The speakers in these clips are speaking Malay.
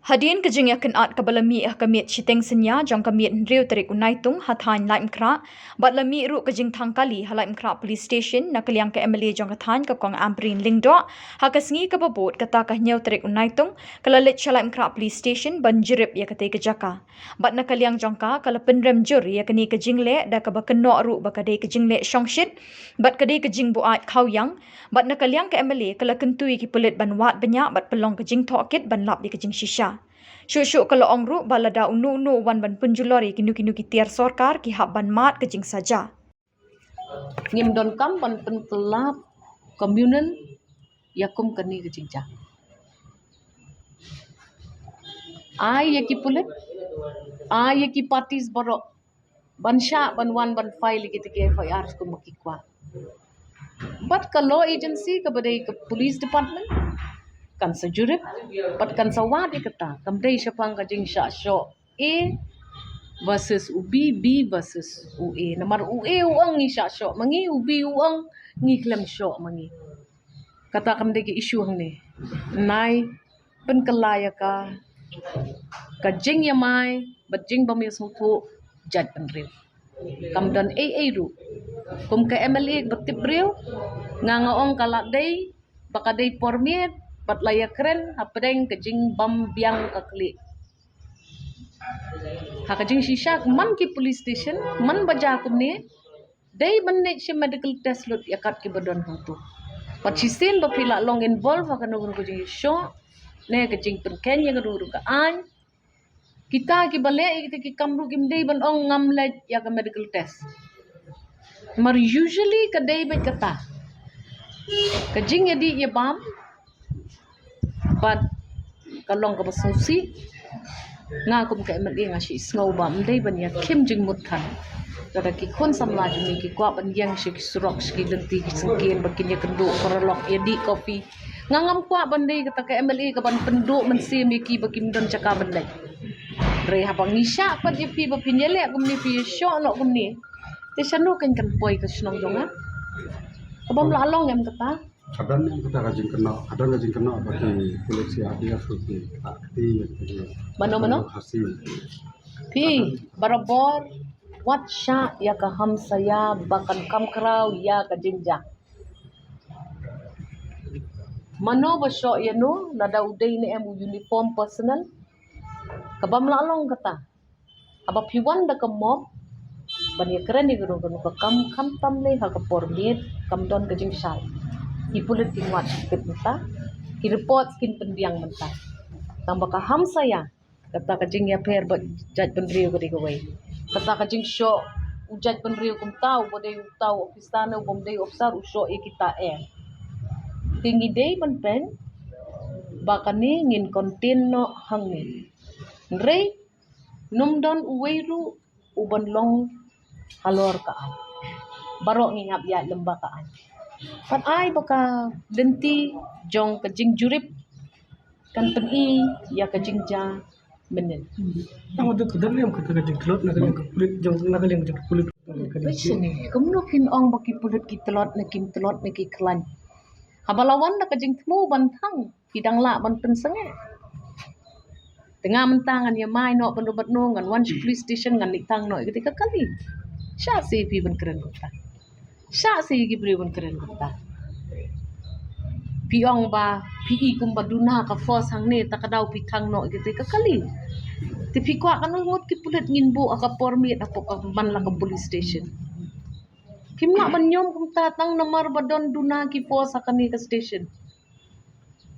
Hadin ke Jing yakin at kabalami kamit shiteng senya jong kamit riu tarik unaitung hathan Laitumkhrah bat lami ru ke Jing thangkali Laitumkhrah police station nak liang ke MLA jong kathan ke kong amprin lingdo hakasngi ke babot kata ka nyau tarik unaitung kalalit Laitumkhrah police station banjirip ya kate ke jaka bat nak liang jong ka kala penrem jur ya kini ke Jing le da ka bakeno ru bakade ke Jing le shongshit bat kade ke Jing buat khawyang bat nak liang ke MLA kala kentui ki Pulit banwat banyak bat pelong ke Jing thokit banlap di ke Jing shisha. Syuk-syuk kalau ongru balada unu-unu wan ban penjulori kinu-kinu ki tiar sorkar ki hak ban mat ke Jing saja. Ngim don kam ban pentelap komunal yakum kani ke Jing ja. Ai yaki Pulit, ai yaki parties borok ban sya ban wan ban file gitu ke FIR ko makikwa. But kalau agency kepada ke police department kan sejurip pat kan sawat ikata kamdai syapang ka Jing sya syo A versus ubi B versus UA namar UA uang ni sya syo mangi ubi uang ni klem syo mangi kata kamdai ke isu hang ni nai penkelaya ka Jing yamai bat Jing bami sutu jad penriu kamdan AA ru kum ke MLA batip riu ngangaong kalak dai bakadai permit pat laya keren apedeng ke Jing bam biang ka klik ha ke Jing shisha man ki police station man baja kum ni dai banne shi medical test lut yakat ki badon hang tu pat chisin ba pila long involve ka no ko Jing sho ne ke Jing pen ken yang ru ka an kita ki bale kita ki kamru kim dai ban ong ngam le ya ka medical test mar usually ka dai bet kata ke Jing yadi ya bam but kalong ka basusi nga kum ka MLA nga si snow bam dai ban ya kim Jing muthan kada ki khon samla jumi ki kwa ban yang shi surok shi lenti ki sengken bakin ya kendo korolok ya di kopi ngangam kwa ban dai kata ka MLA ka ban penduk mensi mi ki bakim don caka ban dai re habang ni sya pat ya pi bapin ya le kum ni pi syo no kum ni te sanu kan kan poi ka snong jonga kabam la long yam kata kadang yang kita rajin kena bagi polisi dia seperti akti mano hasil pi barabor wat sya ya ka ham saya bakan kam krau ya ka jinja mano ba syo ya no nada udai ni emu uniform personal kabam la long kata aba piwan da ka mob ban ya keren ni guru ka kam tam le ha ka pormit kam don ka Jing shai ki Pulit ki wat kit menta ki report skin pendiang menta tambah ka ham saya kata ka Jing ya per bat jaj penriu ka digawai kata ka Jing syo ujaj penriu kum tau bodai tau ofistana bom dei ofsar usyo kita tinggi dei ban pen bakani ngin kontin no hang ni rei numdon uweiru uban long Halor ka an barok ngingap ya lembah ka an pat ai baka lenti jong ka Jing jurip kan peni ya ka Jing ja menen tahu tu kadang yang kata Jing kelot nak yang Pulit jong nak yang Jing Pulit sini kamu pin ong baki Pulit ki telot na kim telot na ki klan habalawan na ka Jing temu bantang hidang la ban pensenge tengah mentangan ya mai no pendobat no ngan one police station ngan litang no ketika kali sya si pi ban keren kota sya si gi bri ban keren kota piong ba pi kum baduna ka force hang ne takadaw pitang no ketika kali tapi kwa kan ngot ki Pulit ngin bu aka permit apo ka man la ka police station kimna ban nyom kum tatang nomor badon duna ki force akani ka station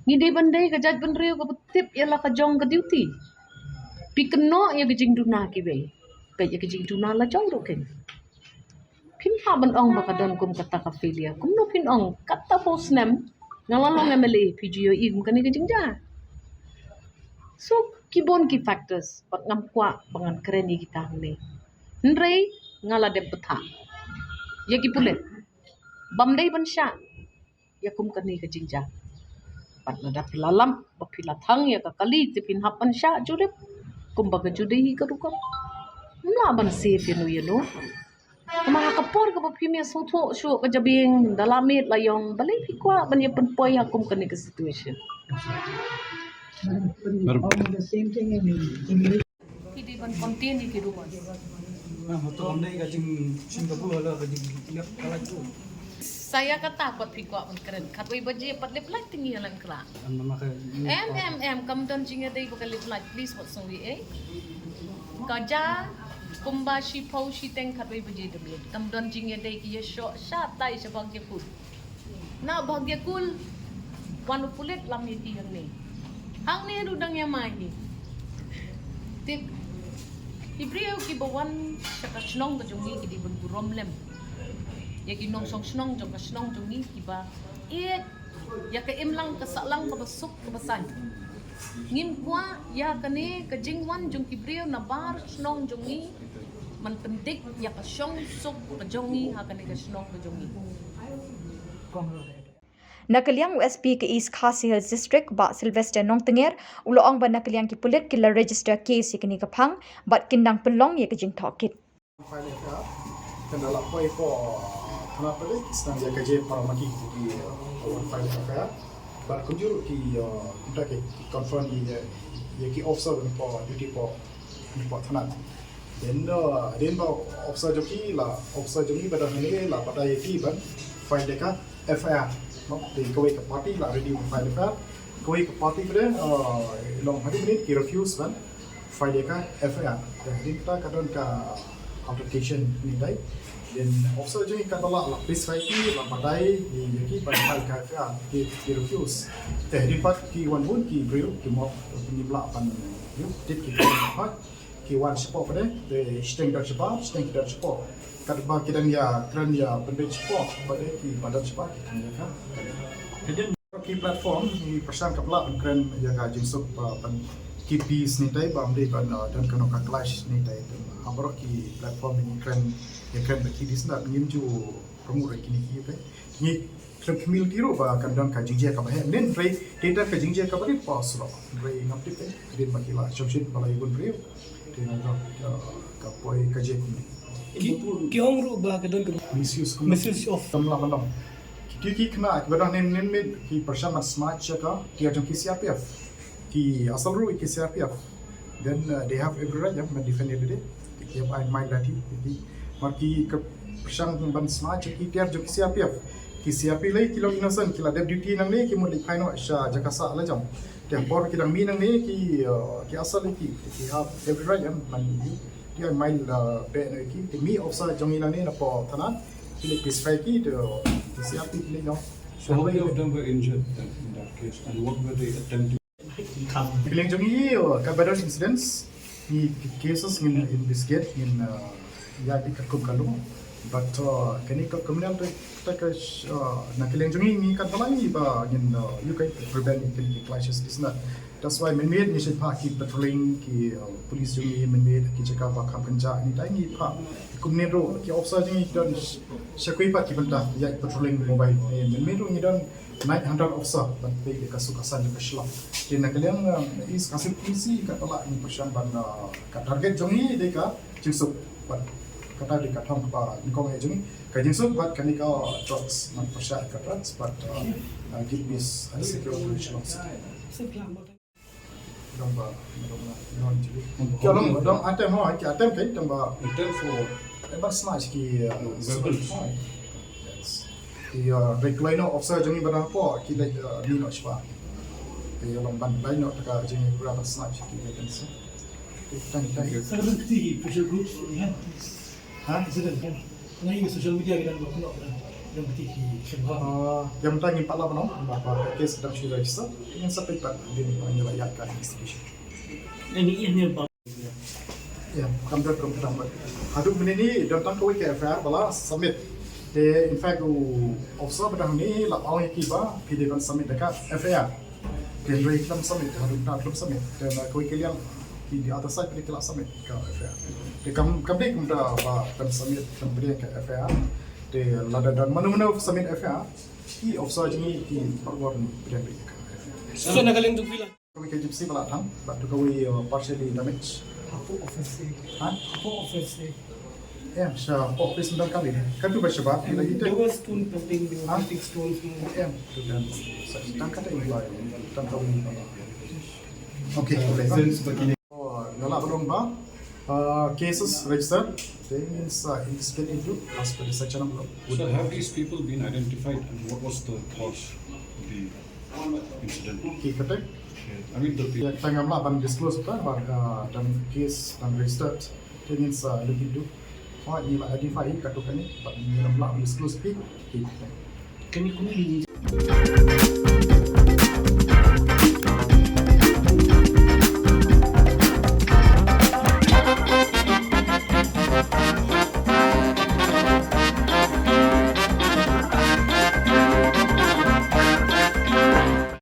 ngide bandai ka jaj ban riu ka tip ya la ka jong ka duty pi keno ya ka Jing duna ki be pe ya ka Jing duna la jong ro ken pin ha ban ong ba ka don kum kata ka filia kum no pin ong kata post nem ngalalong MLA PGOE kum kani ka Jing ja so kibon ki factors pat ngam kwa bangan keren ni kita ni nrei ngala de betha ya ki Pulit bam dei ban sya ya kum kani ka Jing ja pat nada pilalam ba pilathang ya ka kali tipin hapan sya jurip kum ba ka judai ka rukam mla ban safe you know Mga kapor ka pa pimya sutho syo ka jabing dalamit layong balay pikwa ban ya penpoy hakum ka ni ka situation Almost the same thing in English. Hindi man contain di kiruan. Saya kata kot pikwa man keren. Katway baje pat lip light tingi alam kra. Kam don jinga day buka lip light please what song we Kaja kumba shi pau shi teng katway baje de kam don jinga day ki sho sha tai sa bagya kul. Na bagya kul wanu pulit lam yiti yang ni. Hang ni rudang yang mai ni. Tip Ibriyo ki bawan sa kasnong ka jungi ki di burom lem. Ya ki nong song snong jong kasnong jungi ki ba ya ka imlang ka salang ka basuk ka basan. Ngim kwa ya kane ka jingwan jong kibriyo na bar snong jungi man pendik ya ka syong suk ka jungi ha kane ka snong ka jungi. Nakaliang USP ke East Khasi Hills District ba Sylvester Nong Tenger uloong ba nakaliang ki Pulit kila register case yakini kapang bat kindang pelong ya ke Jing Tokit. Kendala poi po kenapa ni sedang dia kerja para maki di awal file affair but kunjur ki kita ke confirm di ki officer po duty po thana then officer joki la officer joki pada ni la pada ki ban file deka FIR di kawai ke party la ready file affair kawai ke party pada long hari ni ki refuse ban file deka FIR jadi kita kadang ka application ni dai dan officer je kan tolak lah please fight ki la padai di ki pada ka FIR ki refuse teh di pat ki wan bun ki brio ki mo ni bla pan you tip ki pat ki wan support pada de steng dar support kad ba ki dan ya kran ya pendek support pada ki badan support ki kan jadi ki platform ni persan kapla kran ya ga jinsuk pan ki piece ni tai ba amde ban dan kano ka clash ni tai abro ki platform ni kran ya kran ki disna ngim ju promote ki ni ki pe ni kran community ro ba kan dan ka jingje ka ba he nen rei data ka jingje ka ba ni pass ro rei ngam ti pe din ma ki la chopshit ba la yun rei te na ka poi ka je Ki ong ru ba ka don ka misuse of tamla malam ki kna ba nen me ki persan smart chaka ki ajong ki CRPF ki asal ru ki CRPF then they have every right to defend it ki ai mai lati ki marki ke persang ban smart ki tiar jo ki CRP lai ki long innocent ki la deputy nang ne ki mo likhai no sha jakasa ala jam te bor ki dang mi nang ne ki asal ki have every right man ki ai mai be ne ki mi ofsa jong ina ne na po thana ki le specify ki to CRP ki le no So how many of them were injured in that case and what were they attempting? Bilang jongi kabar incidents ni cases in investigate in ya di kakum kalu but kani ka criminal ta ka nakilang jongi ni kan talai ba in you can prevent any clashes is not that's why men made ni pa ki patrolling ki police jongi men made ki cheka ba kham kanja ni tai ni pa kumne ro ki officer jongi don sakui pa ki banta ya patrolling mobile men made ni don 900 officer but they kasukasan di Shillong. Jadi nakaliang is kasih polisi kat tolak ni persian ban kat target jongi dia ka jingsuk but kata di kat hong ba ni kong jongi ka jingsuk but kani ka drugs man persian kat drugs but give this secure Shillong city. Dong ba non jadi. Kalau dong atem ho ki atem kai dong ba Attempt for ebar smash ki weapons. Thì regular no officer jongi barang po ki like ni no shpa thì long ban lain no taka jongi berapa snatch ki like so thank you Sebenarnya social groups ya. ha Sebenarnya ngai social media kita buat no yang betul ki semua. yang tanya pala no apa case sedang sudah register dengan sampai pak dia panggil ayat ka investigation Ini apa? ya kamera komputer hadu menini datang ke WKFR bala submit in fact officer pedang ni la awal ki ba pd ban submit dekat FIR dan rei klam submit hadu tak klam submit dan kau kalian di atas side pd klam submit ke FIR de kam dek mda ba ban submit kam pd ke FIR de lada dan mana submit FIR ki officer ni ki forward ni pd ke So nagaling tu bilang. kau ke gypsy bala thang but kau partially damage Apa offensive? ha Apa offensive? ya sha office mda kali kan tu bersebab lagi There was stone pelting, there was stone. ya dan tang kata ini lah tang kau ni Okay, boleh. Since begini. Nolak belum ba? Cases registered. They means investigated into as per the section of law. So have these people been identified and what was the cause of the incident? Okay, correct. I mean the Ya, kita ngamla akan disclose apa, dan case dan registered. They means look into. Ini identify katukan ni, tapi ngamla disclose pi. Okay. can you